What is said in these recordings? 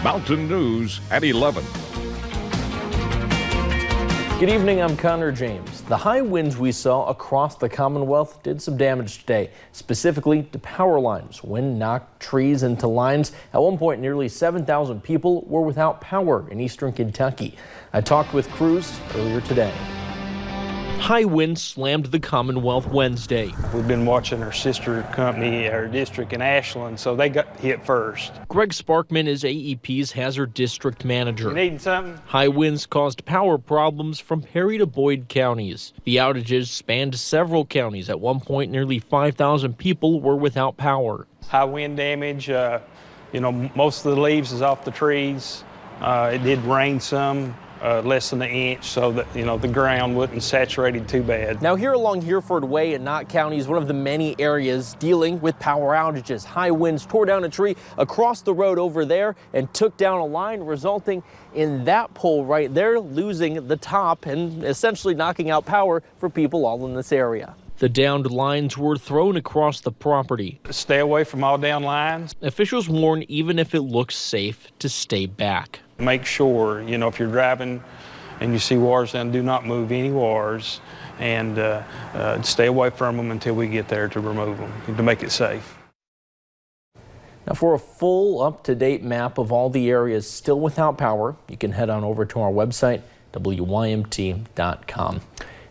Mountain News at 11. Good evening, I'm Connor James. The high winds we saw across the Commonwealth did some damage today, specifically to power lines. Wind knocked trees into lines. At one point, nearly 7,000 people were without power in eastern Kentucky. I talked with crews earlier today. High winds slammed the Commonwealth Wednesday. We've been watching our sister company, our district in Ashland, so they got hit first. Greg Sparkman is AEP's Hazard District Manager. You needing something? High winds caused power problems from Perry to Boyd counties. The outages spanned several counties. At one point, nearly 5,000 people were without power. High wind damage, most of the leaves is off the trees. It did rain some. Less than an inch, so that the ground wasn't saturated too bad. Now here along Hereford Way in Knott County is one of the many areas dealing with power outages. High winds tore down a tree across the road over there and took down a line, resulting in that pole right there losing the top and essentially knocking out power for people all in this area. The downed lines were thrown across the property. Stay away from all down lines. Officials warn even if it looks safe to stay back. Make sure, if you're driving and you see wires down, do not move any wires and stay away from them until we get there to remove them, to make it safe. Now, for a full up-to-date map of all the areas still without power, you can head on over to our website, wymt.com.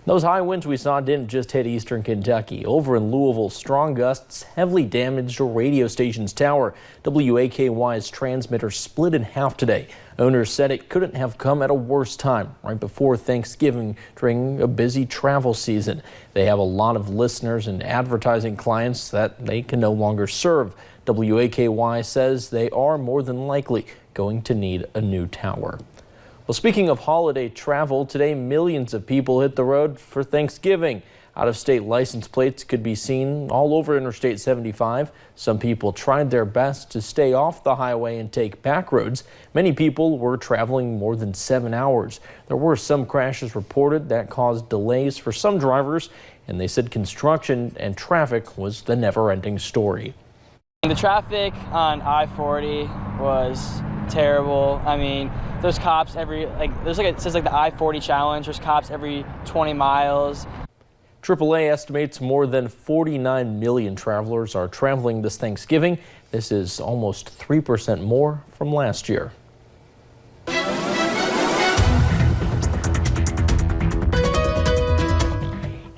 Those high winds we saw didn't just hit eastern Kentucky. Over in Louisville, strong gusts heavily damaged a radio station's tower. WAKY's transmitter split in half today. Owners said it couldn't have come at a worse time, right before Thanksgiving during a busy travel season. They have a lot of listeners and advertising clients that they can no longer serve. WAKY says they are more than likely going to need a new tower. Well, speaking of holiday travel, today millions of people hit the road for Thanksgiving. Out-of-state license plates could be seen all over Interstate 75. Some people tried their best to stay off the highway and take back roads. Many people were traveling more than 7 hours. There were some crashes reported that caused delays for some drivers, and they said construction and traffic was the never-ending story. The traffic on I-40 was terrible. I mean, there's cops it says the I-40 challenge. There's cops every 20 miles. AAA estimates more than 49 million travelers are traveling this Thanksgiving. This is almost 3% more from last year.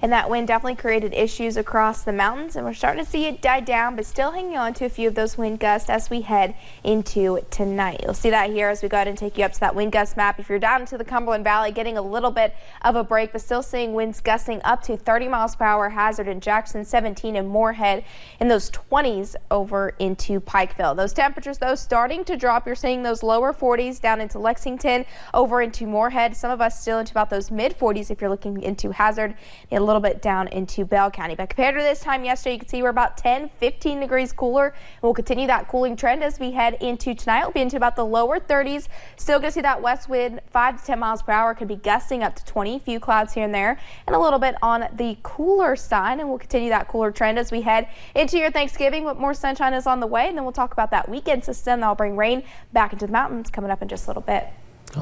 And that wind definitely created issues across the mountains, and we're starting to see it die down, but still hanging on to a few of those wind gusts as we head into tonight. You'll see that here as we go ahead and take you up to that wind gust map. If you're down into the Cumberland Valley, getting a little bit of a break, but still seeing winds gusting up to 30 miles per hour. Hazard in Jackson, 17 in Moorhead, in those 20s over into Pikeville. Those temperatures, though, starting to drop. You're seeing those lower 40s down into Lexington, over into Moorhead. Some of us still into about those mid 40s if you're looking into Hazard, and a little bit down into Bell County. But compared to this time yesterday, you can see we're about 10-15 degrees cooler. And we'll continue that cooling trend as we head into tonight. We'll be into about the lower 30s. Still going to see that west wind 5 to 10 miles per hour. Could be gusting up to 20. Few clouds here and there, and a little bit on the cooler side. And we'll continue that cooler trend as we head into your Thanksgiving. But more sunshine is on the way. And then we'll talk about that weekend system that will bring rain back into the mountains coming up in just a little bit.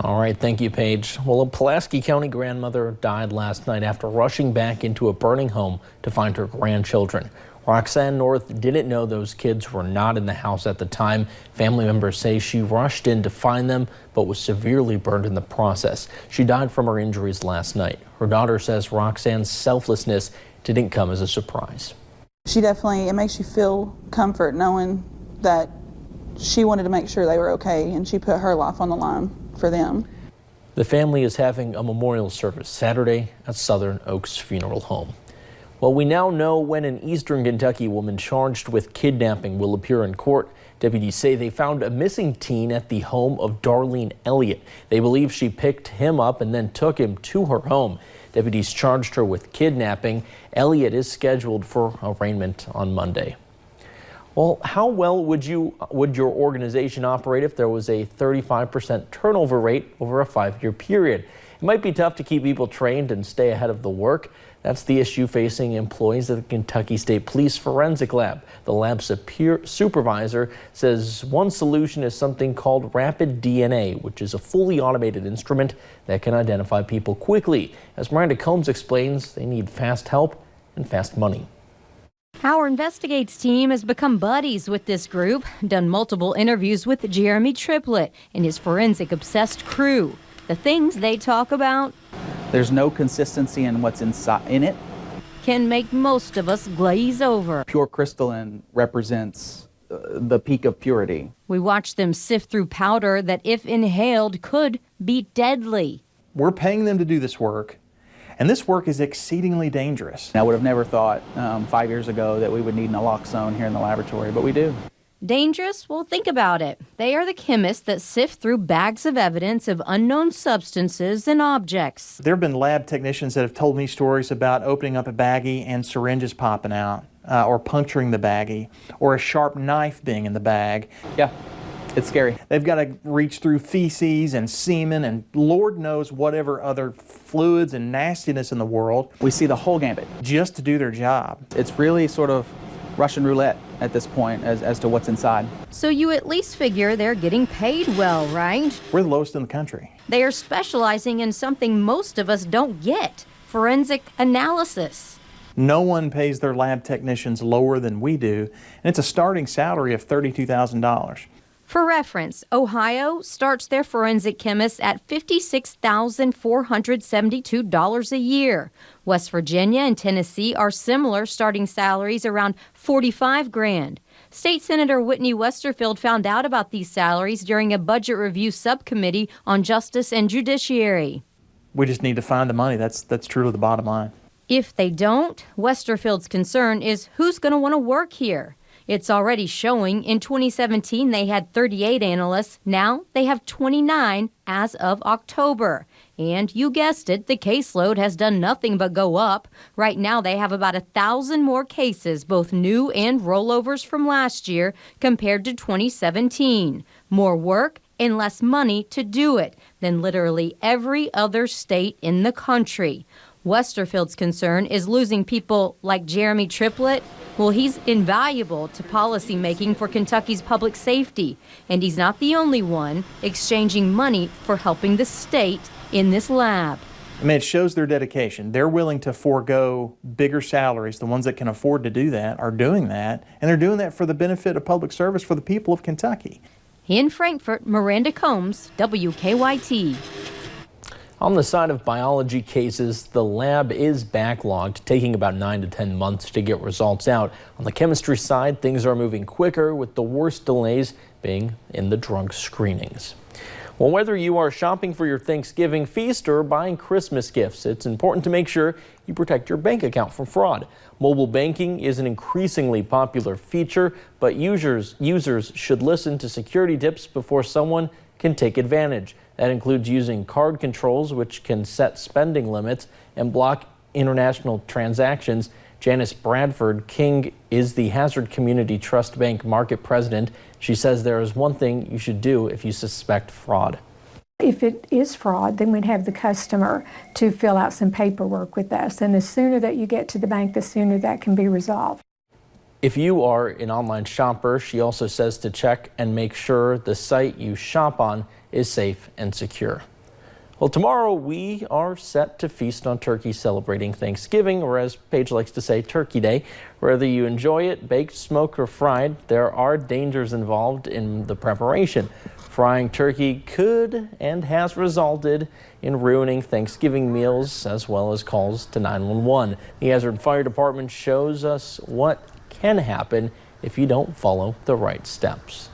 All right, thank you, Paige. Well, a Pulaski County grandmother died last night after rushing back into a burning home to find her grandchildren. Roxanne North didn't know those kids were not in the house at the time. Family members say she rushed in to find them, but was severely burned in the process. She died from her injuries last night. Her daughter says Roxanne's selflessness didn't come as a surprise. It makes you feel comfort knowing that she wanted to make sure they were okay, and she put her life on the line for them. The family is having a memorial service Saturday at Southern Oaks Funeral Home. Well, we now know when an eastern Kentucky woman charged with kidnapping will appear in court. Deputies say they found a missing teen at the home of Darlene Elliott. They believe she picked him up and then took him to her home. Deputies charged her with kidnapping. Elliott is scheduled for arraignment on Monday. Well, how well would your organization operate if there was a 35% turnover rate over a 5-year period? It might be tough to keep people trained and stay ahead of the work. That's the issue facing employees at the Kentucky State Police Forensic Lab. The lab supervisor says one solution is something called rapid DNA, which is a fully automated instrument that can identify people quickly. As Miranda Combs explains, they need fast help and fast money. Our Investigates team has become buddies with this group, done multiple interviews with Jeremy Triplett and his forensic-obsessed crew. The things they talk about, there's no consistency in what's in it. Can make most of us glaze over. Pure crystalline represents the peak of purity. We watch them sift through powder that, if inhaled, could be deadly. We're paying them to do this work, and this work is exceedingly dangerous. I would have never thought 5 years ago that we would need naloxone here in the laboratory, but we do. Dangerous? Well, think about it. They are the chemists that sift through bags of evidence of unknown substances and objects. There have been lab technicians that have told me stories about opening up a baggie and syringes popping out, or puncturing the baggie, or a sharp knife being in the bag. Yeah, it's scary. They've got to reach through feces and semen and Lord knows whatever other fluids and nastiness in the world. We see the whole gambit. Just to do their job. It's really sort of Russian roulette at this point as to what's inside. So you at least figure they're getting paid well, right? We're the lowest in the country. They are specializing in something most of us don't get: forensic analysis. No one pays their lab technicians lower than we do, and it's a starting salary of $32,000. For reference, Ohio starts their forensic chemists at $56,472 a year. West Virginia and Tennessee are similar, starting salaries around $45,000. State Senator Whitney Westerfield found out about these salaries during a budget review subcommittee on justice and judiciary. We just need to find the money. That's truly the bottom line. If they don't, Westerfield's concern is who's going to want to work here. It's already showing. In 2017, they had 38 analysts. Now they have 29 as of October. And you guessed it, the caseload has done nothing but go up. Right now, they have about 1,000 more cases, both new and rollovers from last year, compared to 2017. More work and less money to do it than literally every other state in the country. Westerfield's concern is losing people like Jeremy Triplett. Well, he's invaluable to policymaking for Kentucky's public safety, and he's not the only one exchanging money for helping the state in this lab. I mean, it shows their dedication. They're willing to forego bigger salaries. The ones that can afford to do that are doing that, and they're doing that for the benefit of public service for the people of Kentucky. In Frankfort, Miranda Combs, WKYT. On the side of biology cases, the lab is backlogged, taking about 9 to 10 months to get results out. On the chemistry side, things are moving quicker, with the worst delays being in the drug screenings. Well, whether you are shopping for your Thanksgiving feast or buying Christmas gifts, it's important to make sure you protect your bank account from fraud. Mobile banking is an increasingly popular feature, but users should listen to security tips before someone can take advantage. That includes using card controls, which can set spending limits and block international transactions. Janice Bradford King is the Hazard Community Trust Bank market president. She says there is one thing you should do if you suspect fraud. If it is fraud, then we'd have the customer to fill out some paperwork with us. And the sooner that you get to the bank, the sooner that can be resolved. If you are an online shopper, she also says to check and make sure the site you shop on is safe and secure. Well, tomorrow we are set to feast on turkey, celebrating Thanksgiving, or as Paige likes to say, Turkey Day. Whether you enjoy it baked, smoked, or fried, there are dangers involved in the preparation. Frying turkey could and has resulted in ruining Thanksgiving meals, as well as calls to 911. The Hazard Fire Department shows us what can happen if you don't follow the right steps.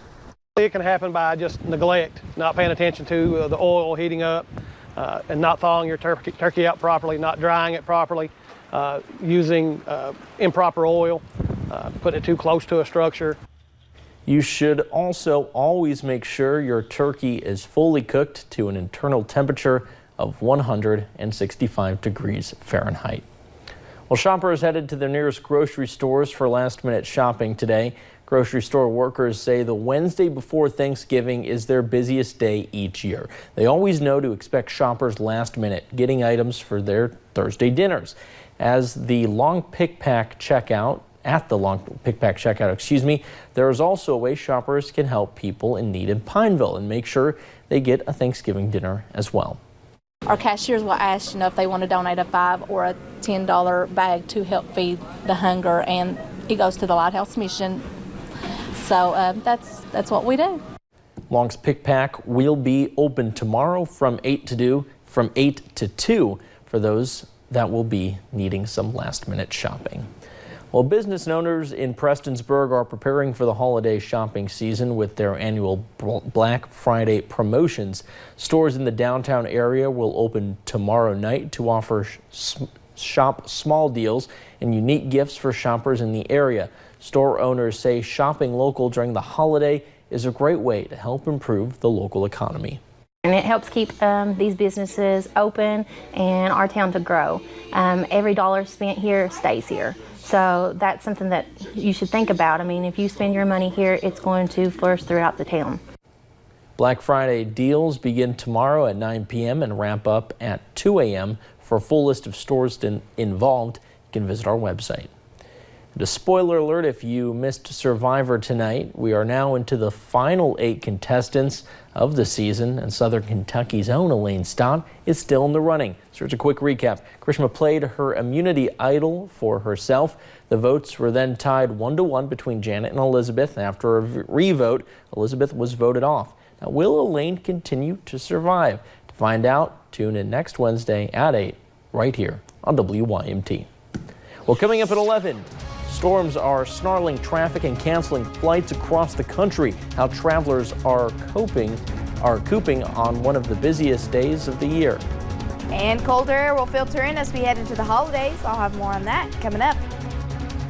It can happen by just neglect, not paying attention to the oil heating up, and not thawing your turkey out properly, not drying it properly, using improper oil, putting it too close to a structure. You should also always make sure your turkey is fully cooked to an internal temperature of 165 degrees Fahrenheit. Well, shoppers headed to their nearest grocery stores for last-minute shopping today. Grocery store workers say the Wednesday before Thanksgiving is their busiest day each year. They always know to expect shoppers last minute, getting items for their Thursday dinners. At the long pick pack checkout, there is also a way shoppers can help people in need in Pineville and make sure they get a Thanksgiving dinner as well. Our cashiers will ask, if they want to donate a $5 or a $10 bag to help feed the hunger, and it goes to the Lighthouse Mission. So that's what we do. Long's Pick Pack will be open tomorrow from 8 to 2 for those that will be needing some last-minute shopping. Well, business owners in Prestonsburg are preparing for the holiday shopping season with their annual Black Friday promotions. Stores in the downtown area will open tomorrow night to offer shop small deals and unique gifts for shoppers in the area. Store owners say shopping local during the holiday is a great way to help improve the local economy. And it helps keep these businesses open and our town to grow. Every dollar spent here stays here. So that's something that you should think about. I mean, if you spend your money here, it's going to flourish throughout the town. Black Friday deals begin tomorrow at 9 p.m. and wrap up at 2 a.m. For a full list of stores involved, you can visit our website. And a spoiler alert, if you missed Survivor tonight, we are now into the final 8 contestants of the season, and Southern Kentucky's own Elaine Stott is still in the running. So here's a quick recap. Krishma played her immunity idol for herself. The votes were then tied 1-1 between Janet and Elizabeth. After a revote, Elizabeth was voted off. Now, will Elaine continue to survive? To find out, tune in next Wednesday at 8 right here on WYMT. Well, coming up at 11, storms are snarling traffic and canceling flights across the country. How travelers are cooping on one of the busiest days of the year. And colder air will filter in as we head into the holidays. I'll have more on that coming up.